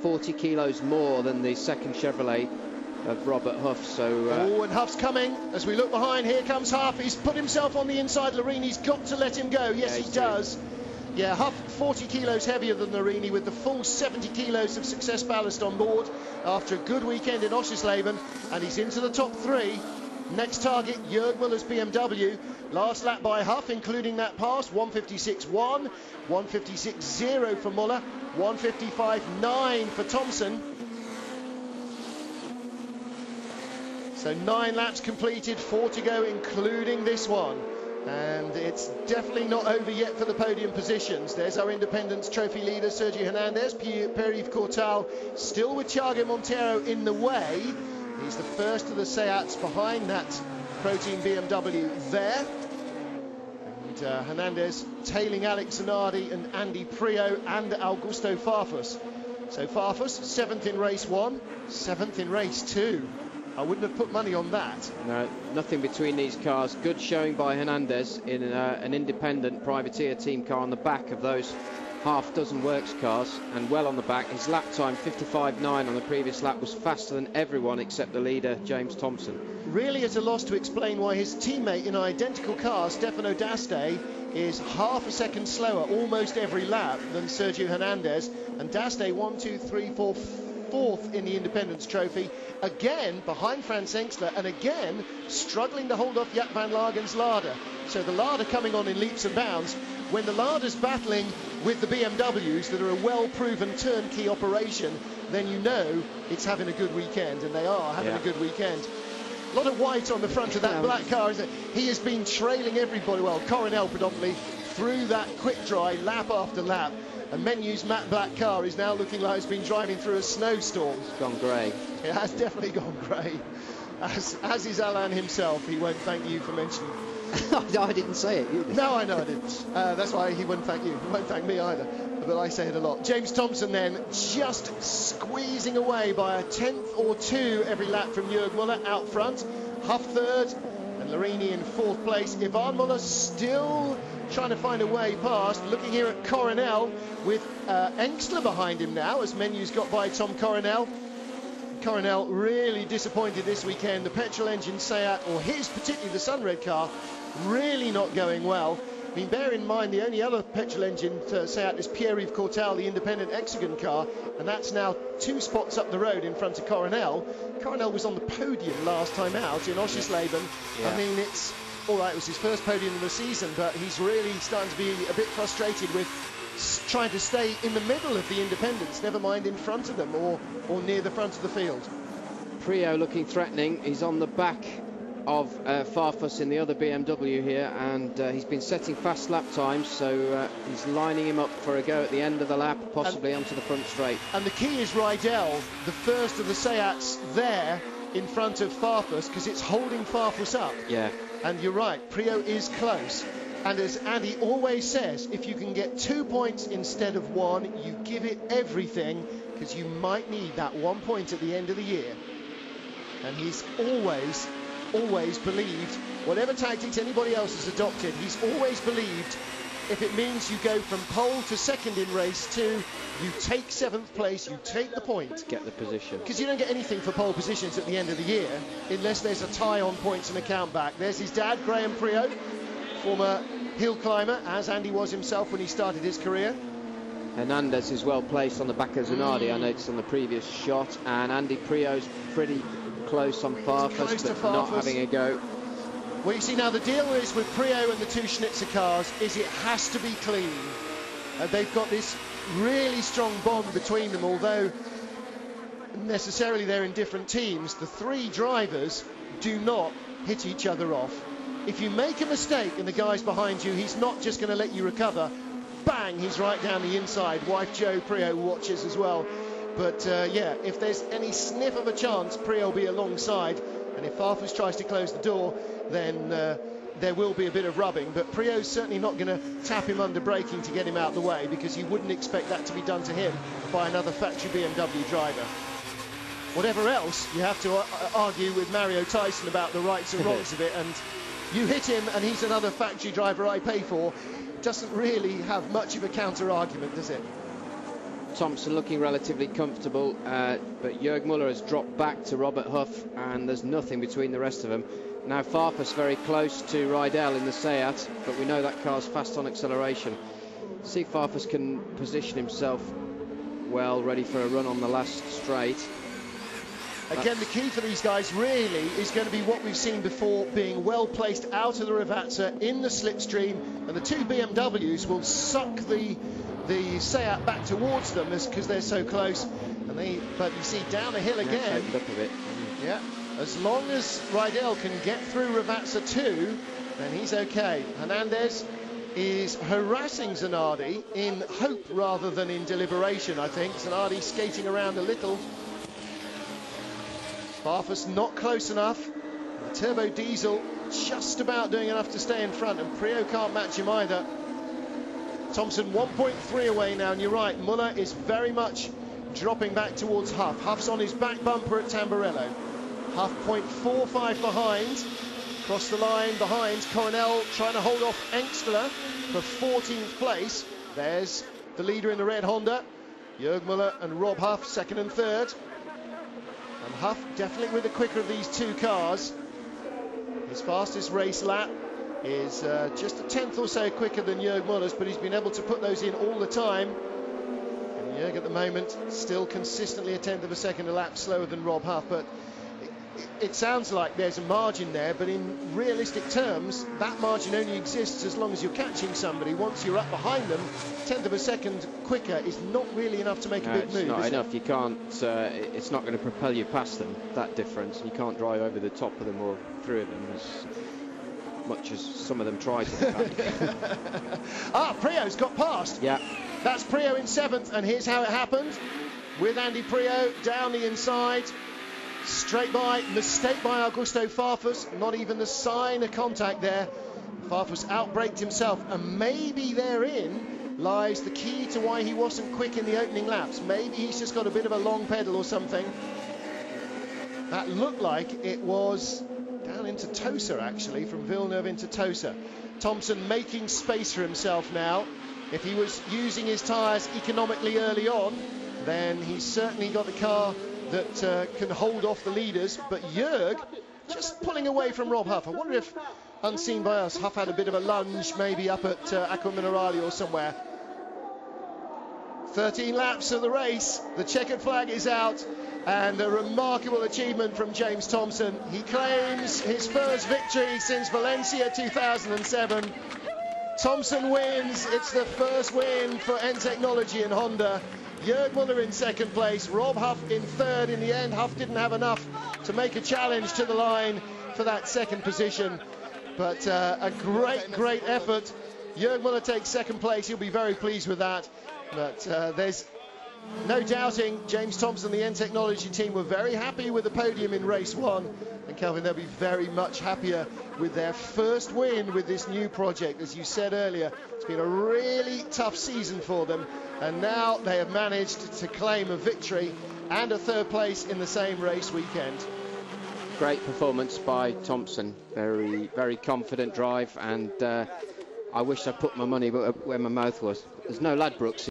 40 kilos more than the second Chevrolet of Robert Huff. So oh, and Huff's coming as we look behind. Here comes Huff. He's put himself on the inside. Larini's got to let him go. Yes, he does. Yeah, Huff 40 kilos heavier than Larini, with the full 70 kilos of success ballast on board after a good weekend in Oschersleben, and he's into the top 3. Next target, Jörg Müller's BMW. Last lap by Huff, including that pass, 156.1, 156.0 for Müller, 155.9 for Thompson. So 9 laps completed, 4 to go, including this one. And it's definitely not over yet for the podium positions. There's our Independence Trophy leader, Sergio Hernandez. Pierre-Yves Courtal still with Thiago Monteiro in the way. He's the first of the Seats behind that Protein BMW there. And Hernandez tailing Alex Zanardi and Andy Prio and Augusto Farfus. So Farfus, 7th in race 1, 7th in race 2. I wouldn't have put money on that. No, nothing between these cars. Good showing by Hernandez in an independent privateer team car on the back of those half-dozen works cars, and well on the back. His lap time, 55.9 on the previous lap, was faster than everyone except the leader, James Thompson. Really at a loss to explain why his teammate in an identical car, Stefano D'Aste, is half a second slower almost every lap than Sergio Hernandez. And D'Aste, 1, 2, 3, 4, 4th in the Independence Trophy, again behind Franz Engstler, and again struggling to hold off Jaap van Lagen's Lada. So the Lada coming on in leaps and bounds. When the Lada's battling with the BMWs that are a well-proven turnkey operation, then you know it's having a good weekend, and they are having a good weekend. A lot of white on the front of that black car, isn't it? He has been trailing everybody, well, Coronel predominantly, through that quick dry lap after lap. And Menu's matte black car is now looking like it's been driving through a snowstorm. It's gone grey. It has definitely gone grey. As is Alain himself. He won't thank you for mentioning. No, I didn't say it. You did. No, I know I didn't. That's why he wouldn't thank you. He won't thank me either. But I say it a lot. James Thompson then just squeezing away by a 10th or 2 every lap from Jörg Müller out front. Huff 3rd and Larini in 4th place. Ivan Müller still trying to find a way past. Looking here at Coronel with Engstler behind him now as Menu's got by Tom Coronel. Coronel really disappointed this weekend. The petrol engine Seat, or his, particularly the Sunred car, really not going well. I mean, bear in mind the only other petrol engine Seat is Pierre-Yves Courtal, the independent Hexagon car, and that's now 2 spots up the road in front of Coronel. Coronel was on the podium last time out in Oschersleben. I mean, it's all right, it was his first podium of the season, but he's really starting to be a bit frustrated with trying to stay in the middle of the independents, never mind in front of them or near the front of the field. Prio looking threatening. He's on the back of Farfus in the other BMW here, and he's been setting fast lap times, so he's lining him up for a go at the end of the lap, possibly onto the front straight. And the key is Rydell, the first of the Seats there in front of Farfus, because it's holding Farfus up. Yeah. And you're right, Prio is close. And as Andy always says, if you can get 2 points instead of 1, you give it everything, because you might need that 1 point at the end of the year. And he's always believed, whatever tactics anybody else has adopted, he's always believed if it means you go from pole to 2nd in race 2, you take 7th place, you take the point. Get the position. Because you don't get anything for pole positions at the end of the year, unless there's a tie on points and a count back. There's his dad, Graham Prio, former hill climber, as Andy was himself when he started his career. Hernandez is well placed on the back of Zanardi, I noticed on the previous shot, and Andy Prio's pretty close on Farfus, but not having a go. Well, you see, now the deal is with Prio and the 2 Schnitzer cars is it has to be clean. They've got this really strong bond between them, although necessarily they're in different teams. The 3 drivers do not hit each other off. If you make a mistake and the guy's behind you, he's not just going to let you recover. Bang, he's right down the inside. Wife Jo Prio watches as well. But yeah, if there's any sniff of a chance, Prio will be alongside. And if Farfus tries to close the door, then there will be a bit of rubbing. But Prio's certainly not going to tap him under braking to get him out of the way, because you wouldn't expect that to be done to him by another factory BMW driver. Whatever else, you have to argue with Mario Tyson about the rights and wrongs of it. And you hit him and he's another factory driver I pay for. Doesn't really have much of a counter argument, does it? Thompson looking relatively comfortable, but Jörg Müller has dropped back to Robert Huff, and there's nothing between the rest of them. Now Farfus very close to Rydell in the Seat, but we know that car's fast on acceleration. See if Farfus can position himself well, ready for a run on the last straight. Again, the key for these guys really is going to be what we've seen before, being well placed out of the Ravazza in the slipstream, and the two BMWs will suck the Seat back towards them because they're so close. But you see down the hill again. Up a bit. Yeah, as long as Rydell can get through Ravazza 2, then he's okay. Hernandez is harassing Zanardi in hope rather than in deliberation, I think. Zanardi skating around a little. Farfus not close enough. The turbo diesel just about doing enough to stay in front, and Prio can't match him either. Thompson 1.3 away now, and you're right, Müller is very much dropping back towards Huff. Huff's on his back bumper at Tamburello. Huff 0.45 behind. Across the line behind Coronel, trying to hold off Engstler for 14th place. There's the leader in the red Honda. Jörg Müller and Rob Huff, second and third. And Huff definitely with the quicker of these two cars. His fastest race lap is just a tenth or so quicker than Jörg Müller's, but he's been able to put those in all the time. And Jörg at the moment still consistently a tenth of a second a lap slower than Rob Huff, but it sounds like there's a margin there, but in realistic terms, that margin only exists as long as you're catching somebody. Once you're up behind them, tenth of a second quicker is not really enough to make a big move. It's not enough. You can't. It's not going to propel you past them. That difference. You can't drive over the top of them or through them as much as some of them try to. Prio's got past. Yeah. That's Prio in seventh, and here's how it happened. With Andy Prio down the inside. Straight by, mistake by Augusto Farfus, not even the sign of contact there. Farfus outbraked himself, and maybe therein lies the key to why he wasn't quick in the opening laps. Maybe he's just got a bit of a long pedal or something. That looked like it was down into Tosa, actually, from Villeneuve into Tosa. Thompson making space for himself now. If he was using his tyres economically early on, then he's certainly got the car that can hold off the leaders, but Jörg just pulling away from Rob Huff. I wonder if, unseen by us, Huff had a bit of a lunge maybe up at Acqua Minerale or somewhere. 13 laps of the race, the checkered flag is out, and a remarkable achievement from James Thompson. He claims his first victory since Valencia 2007. Thompson wins. It's the first win for N Technology and Honda. Jörg Müller in second place, Rob Huff in third. In the end, Huff didn't have enough to make a challenge to the line for that second position. But a great effort. Jörg Müller takes second place. He'll be very pleased with that. But there's no doubting James Thompson, the N Technology team, were very happy with the podium in race one. And Kelvin, they'll be very much happier with their first win with this new project. As you said earlier, it's been a really tough season for them, and now they have managed to claim a victory and a third place in the same race weekend. Great performance by Thompson. Very confident drive, and I wish I put my money where my mouth was. There's no Ladbrokes